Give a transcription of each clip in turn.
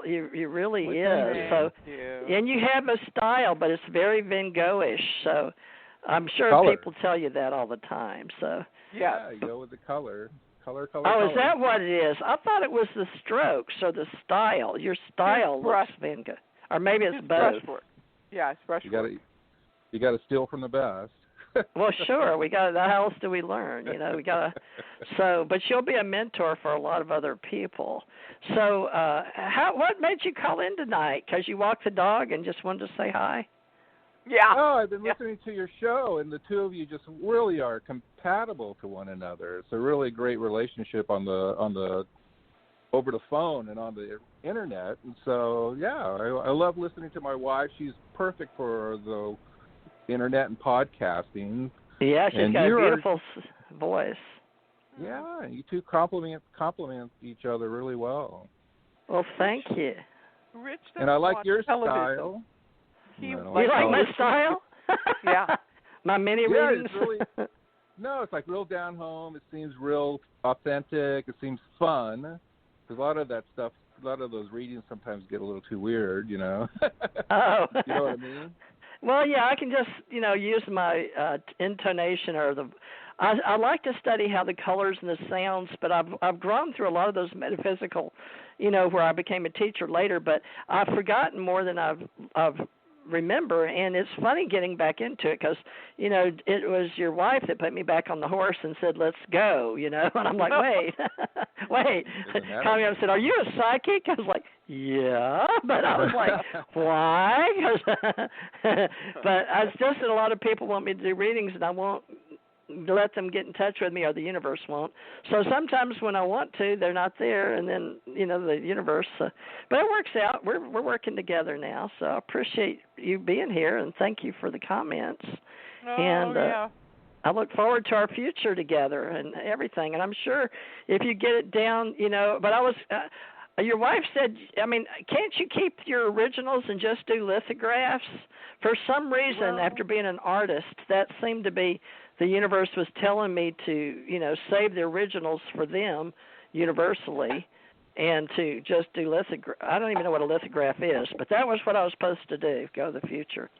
style. You really Well, is. thank So, you. and you have a style, but it's very Van Gogh-ish. So, I'm sure Color. people tell you that all the time. So. Yeah, you go with the color. Color. Oh, is that what it is? I thought it was the strokes or the style. Your style looks Van Gogh, or maybe it's both. Brushwork. Yeah, it's brushwork. You got to steal from the best. Well, sure. We got. How else do we learn? We got to. So, but you'll be a mentor for a lot of other people. So, what made you call in tonight? Because you walked the dog and just wanted to say hi. Yeah. Oh, I've been listening to your show, and the two of you just really are compatible to one another. It's a really great relationship on the over the phone and on the internet. And so, yeah, I love listening to my wife. She's perfect for the internet and podcasting. Yeah, she's got a beautiful voice. Yeah, you two complement each other really well. Well, thank you. Rich, and I like your television. style. You like my style? Yeah. My mini readings? It's really, no, it's like real down home. It seems real authentic. It seems fun. Because a lot of that stuff, a lot of those readings sometimes get a little too weird, Oh. You know what I mean? Well, yeah, I can just, use my intonation or I like to study how the colors and the sounds, but I've grown through a lot of those metaphysical, where I became a teacher later, but I've forgotten more than I've remember, and it's funny getting back into it because, it was your wife that put me back on the horse and said, let's go, and I'm like, wait, called me up and said, are you a psychic? I was like, yeah, but I was like, why? But it's just that a lot of people want me to do readings, and I won't let them get in touch with me, or the universe won't. So sometimes when I want to, they're not there, and then the universe. But it works out. We're working together now, so I appreciate you being here, and thank you for the comments. Yeah. I look forward to our future together and everything. And I'm sure if you get it down, But I was. Your wife said, can't you keep your originals and just do lithographs? For some reason, after being an artist, that seemed to be the universe was telling me to, save the originals for them universally and to just do lithograph. I don't even know what a lithograph is, but that was what I was supposed to do, go to the future.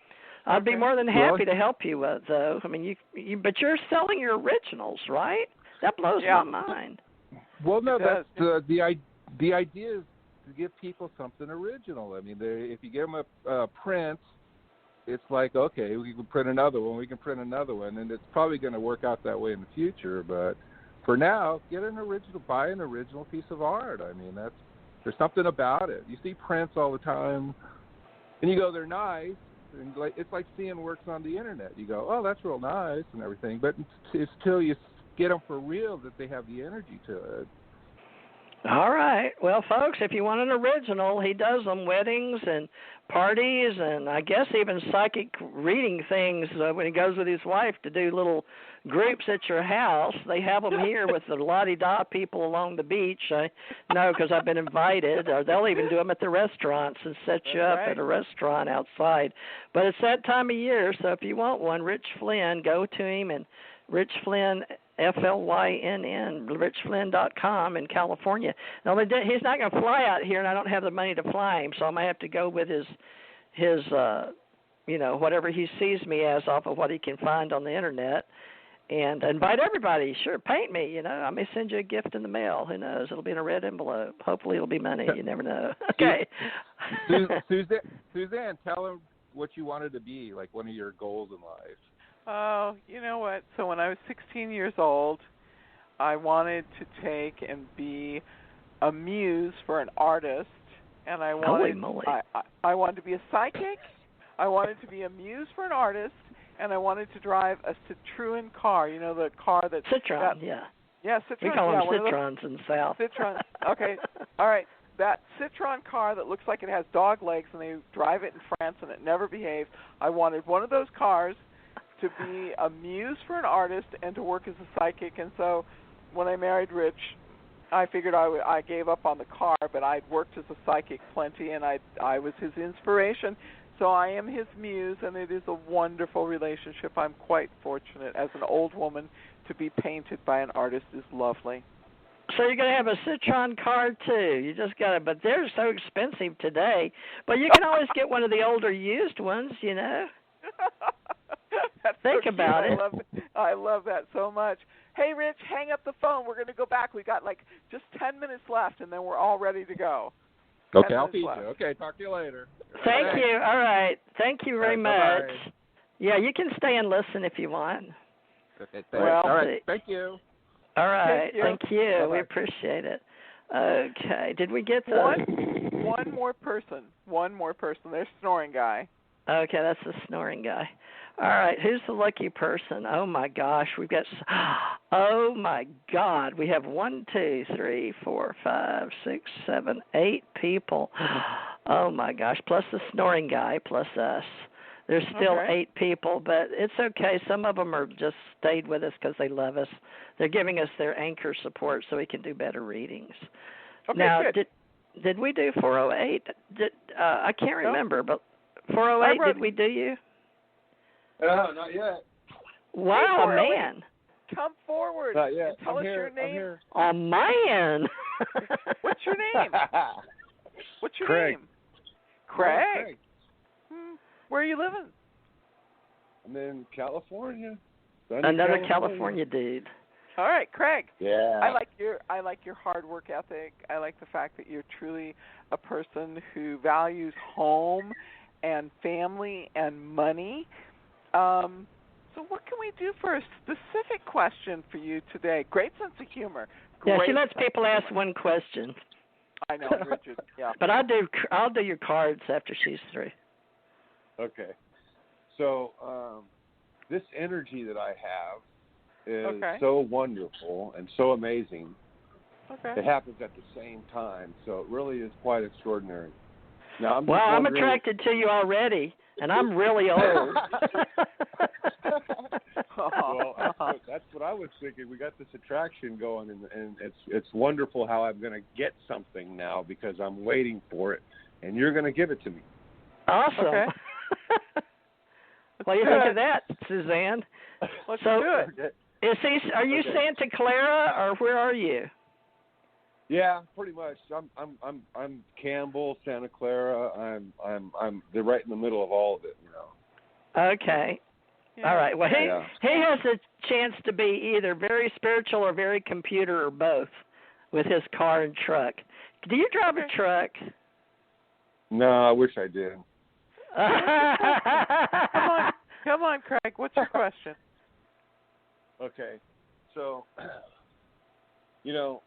I'd be more than happy to help you, though. But you're selling your originals, right? That blows my mind. Well, no, that's the idea is to give people something original. If you give them a print, it's like, okay, we can print another one, and it's probably going to work out that way in the future. But for now, buy an original piece of art. There's something about it. You see prints all the time, and you go, they're nice, and it's like seeing works on the internet. You go, oh, that's real nice and everything, but it's till you get them for real that they have the energy to it. All right. Well, folks, if you want an original, he does them, weddings and parties, and I guess even psychic reading things when he goes with his wife to do little groups at your house. They have them here with the la-di-da people along the beach. I know because I've been invited. Or they'll even do them at the restaurants and set you up at a restaurant outside. But it's that time of year, so if you want one, Rich Flynn, go to him, and Rich Flynn, FLYNN, richflynn.com in California. Now, he's not going to fly out here, and I don't have the money to fly him, so I might have to go with his whatever he sees me as off of what he can find on the internet, and invite everybody. Sure, paint me, I may send you a gift in the mail. Who knows? It'll be in a red envelope. Hopefully it'll be money. You never know. Okay. Suzanne, tell him what you wanted to be, like one of your goals in life. Oh, you know what? So when I was 16 years old, I wanted to take and be a muse for an artist, and I wanted I wanted to be a psychic. I wanted to be a muse for an artist, and I wanted to drive a Citroen car. The car that's Citron, yeah. Yeah, Citroen. We call them Citrons in the South. Citron. Okay. All right. That Citroen car that looks like it has dog legs, and they drive it in France, and it never behaves. I wanted one of those cars to be a muse for an artist and to work as a psychic. And so when I married Rich, I figured I gave up on the car, but I'd worked as a psychic plenty, and I was his inspiration. So I am his muse, and it is a wonderful relationship. I'm quite fortunate as an old woman to be painted by an artist is lovely. So you're going to have a Citron card too. You just got to, but they're so expensive today. But you can always get one of the older used ones, you know. Think so about it. I love that so much. Hey, Rich, hang up the phone. We're going to go back. We got like just 10 minutes left, and then we're all ready to go. Okay, I'll feed you. Okay, talk to you later. Thank you. All right. Thank you very much. Bye-bye. Yeah, you can stay and listen if you want. Okay, thanks. Well, all right. Thank you. All right. Thank you. Bye-bye. We appreciate it. Okay. Did we get the one more person? One more person. There's snoring guy. Okay, that's the snoring guy. All right, who's the lucky person? Oh my gosh, we've got. Oh my God, we have 1, 2, 3, 4, 5, 6, 7, 8 people. Oh my gosh, plus the snoring guy, plus us. There's still 8 people, but it's okay. Some of them are just stayed with us because they love us. They're giving us their anchor support so we can do better readings. Okay, now, good. did we do 408? I can't remember, but 408, did we do you? Not yet. Wow, man. Come forward. Not yet. And tell us your name. I'm here. Oh, man. What's your name? What's your Craig. name? Craig. Craig. Where are you living? I'm in California. Another California dude. All right, Craig. Yeah. I like your hard work ethic. I like the fact that you're truly a person who values home and family and money. So what can we do for a specific question for you today? Great sense of humor. Yeah, she lets people ask one question. I know, Richard. Yeah. But I'll do your cards after she's through. Okay. So this energy that I have is so wonderful and so amazing. Okay. It happens at the same time, so it really is quite extraordinary. Now, I'm attracted to you already, and I'm really old. Well, that's what I was thinking. We got this attraction going, and it's wonderful how I'm going to get something now because I'm waiting for it, and you're going to give it to me. Awesome. Okay. What do you think of that, Suzanne? Let's do it. Are you Santa Clara, or where are you? Yeah, pretty much. I'm Campbell, Santa Clara. They're right in the middle of all of it, you know. Okay. Yeah. All right. Well, he has a chance to be either very spiritual or very computer or both with his car and truck. Do you drive a truck? No, I wish I did. Come on, Craig. What's your question? Okay. So, you know,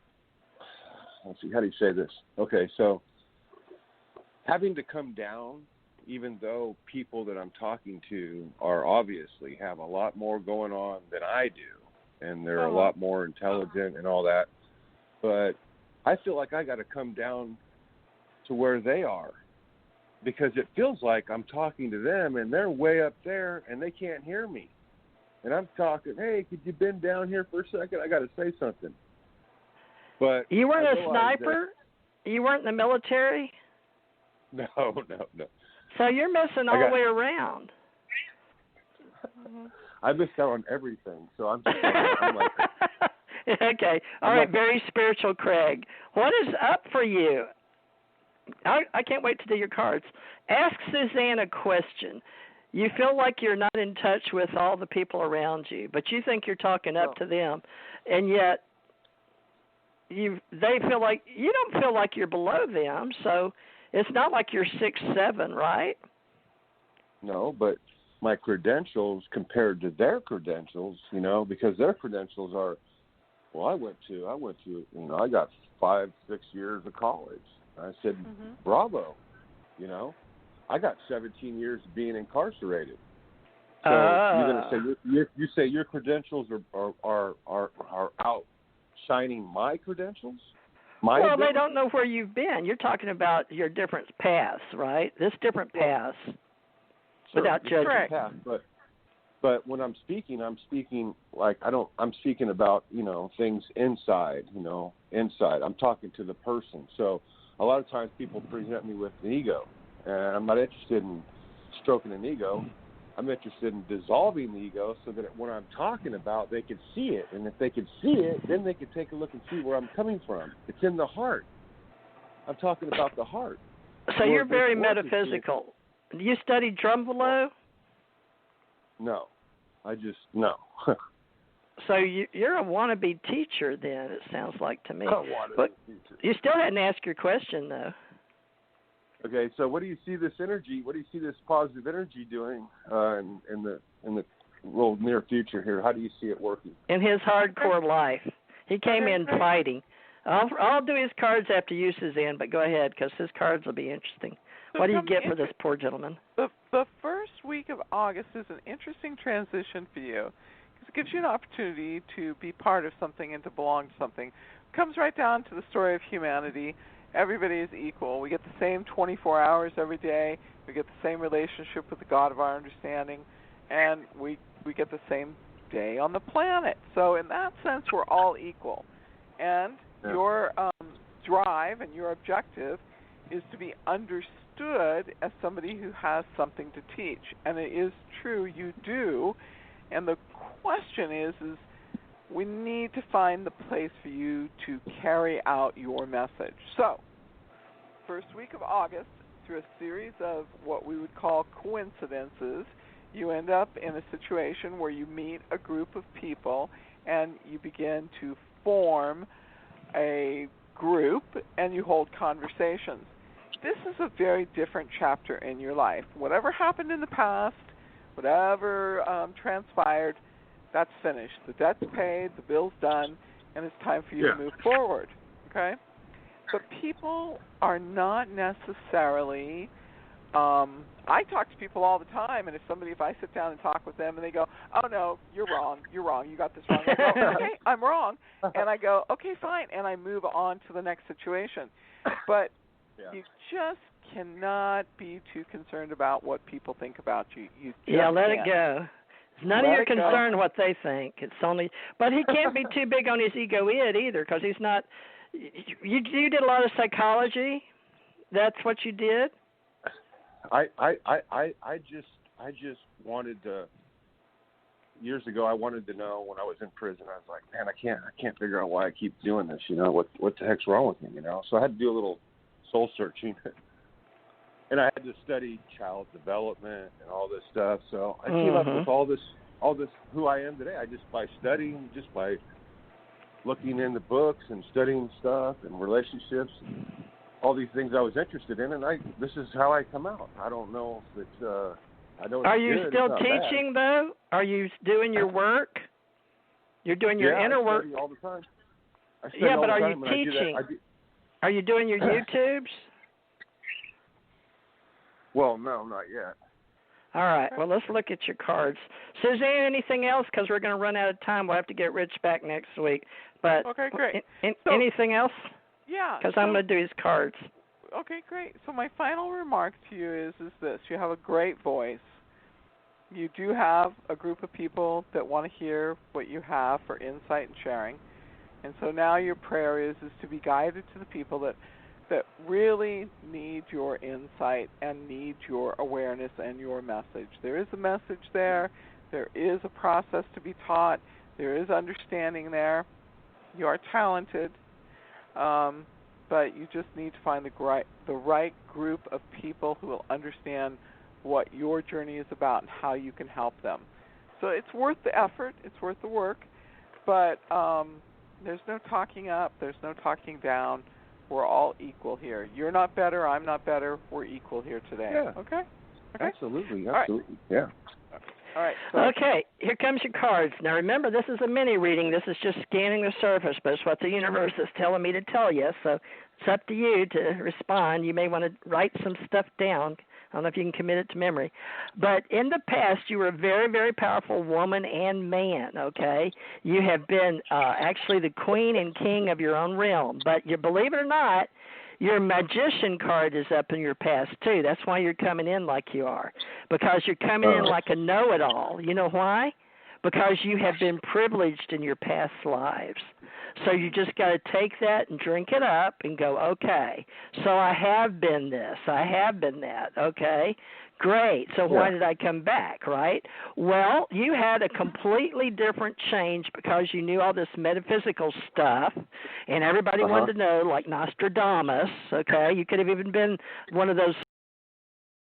let's see, how do you say this? Okay, so having to come down, even though people that I'm talking to are obviously have a lot more going on than I do, and they're a lot more intelligent and all that, but I feel like I got to come down to where they are because it feels like I'm talking to them and they're way up there and they can't hear me. And I'm talking, hey, could you bend down here for a second? I got to say something. But you weren't a sniper? You weren't in the military? No. So you're missing all the way around. I missed out on everything. So I'm like okay. All right. Very spiritual, Craig. What is up for you? I can't wait to do your cards. Ask Suzanne a question. You feel like you're not in touch with all the people around you, but you think you're talking up to them, and yet they feel like you don't feel like you're below them. So it's not like you're 6'7", right? No, but my credentials compared to their credentials, you know, because their credentials are, well, I went to, you know, I got 5-6 years of college. I said, bravo, you know. I got 17 years of being incarcerated. So you're going to say you say your credentials are outshining my credentials? Well, they don't know where you've been. You're talking about your different paths, right? This different paths. Without judging. Path, but when I'm speaking like I'm speaking about, you know, things inside, you know, inside. I'm talking to the person. So a lot of times people present me with an ego, and I'm not interested in stroking an ego. I'm interested in dissolving the ego so that when I'm talking about, they can see it. And if they can see it, then they can take a look and see where I'm coming from. It's in the heart. I'm talking about the heart. So you're very metaphysical. Do you study Drumbelow? No. No. So you're a wannabe teacher then, it sounds like to me. But teacher. You still hadn't asked your question, though. Okay, so what do you see this energy, what do you see this positive energy doing in the real near future here? How do you see it working? In his hardcore life. He came in fighting. I'll do his cards after you, Suzanne, but go ahead, because his cards will be interesting. So what do you get for this poor gentleman? The first week of August is an interesting transition for you, because it gives you an opportunity to be part of something and to belong to something. It comes right down to the story of humanity. Everybody is equal. We get the same 24 hours every day. We get the same relationship with the God of our understanding, and we get the same day on the planet. So in that sense, we're all equal. And your drive and your objective is to be understood as somebody who has something to teach. And it is true, you do. And the question is we need to find the place for you to carry out your message. So, first week of August, through a series of what we would call coincidences, you end up in a situation where you meet a group of people and you begin to form a group and you hold conversations. This is a very different chapter in your life. Whatever happened in the past, whatever transpired, that's finished. The debt's paid, the bill's done, and it's time for you to move forward. Okay? But people are not necessarily. I talk to people all the time, and if I sit down and talk with them, and they go, "Oh no, you're wrong. You got this wrong." I go, "Okay, I'm wrong," and I go, "Okay, fine," and I move on to the next situation. But you just cannot be too concerned about what people think about you. Let it go. It's none of your concern what they think. It's only, but he can't be too big on his ego either, because he's not. You did a lot of psychology. That's what you did. I just wanted to. Years ago, I wanted to know when I was in prison. I was like, man, I can't figure out why I keep doing this. What the heck's wrong with me? So I had to do a little soul searching. And I had to study child development and all this stuff. So I came up with all this who I am today. I just by studying, just by looking in the books and studying stuff and relationships, and all these things I was interested in, and this is how I come out. I don't know if it's I know. Are you still teaching though? Are you doing your work? You're doing your inner work all the time. But are you teaching? Are you doing your YouTubes? Well, no, not yet. All right. Well, let's look at your cards. Suzanne, anything else? Because we're going to run out of time. We'll have to get Rich back next week. But okay, great. Anything else? Yeah. Because I'm going to do his cards. Okay, great. So my final remark to you is this. You have a great voice. You do have a group of people that want to hear what you have for insight and sharing. And so now your prayer is to be guided to the people that really need your insight and need your awareness and your message. There is a message there. There is a process to be taught. There is understanding there. You are talented, but you just need to find the right group of people who will understand what your journey is about and how you can help them. So it's worth the effort. It's worth the work, but there's no talking up. There's no talking down. We're all equal here. You're not better. I'm not better. We're equal here today. Yeah. Okay? Absolutely. All right. Yeah. All right. So okay. Here comes your cards. Now, remember, this is a mini reading. This is just scanning the surface, but it's what the universe is telling me to tell you. So it's up to you to respond. You may want to write some stuff down. I don't know if you can commit it to memory. But in the past, you were a very, very powerful woman and man, okay? You have been actually the queen and king of your own realm. But you believe it or not, your magician card is up in your past, too. That's why you're coming in like you are, because you're coming in like a know-it-all. You know why? because you have been privileged in your past lives. So you just got to take that and drink it up and go, okay, so I have been this, I have been that, okay, great. So why did I come back, right? Well, you had a completely different change because you knew all this metaphysical stuff, and everybody wanted to know, like Nostradamus, okay? You could have even been one of those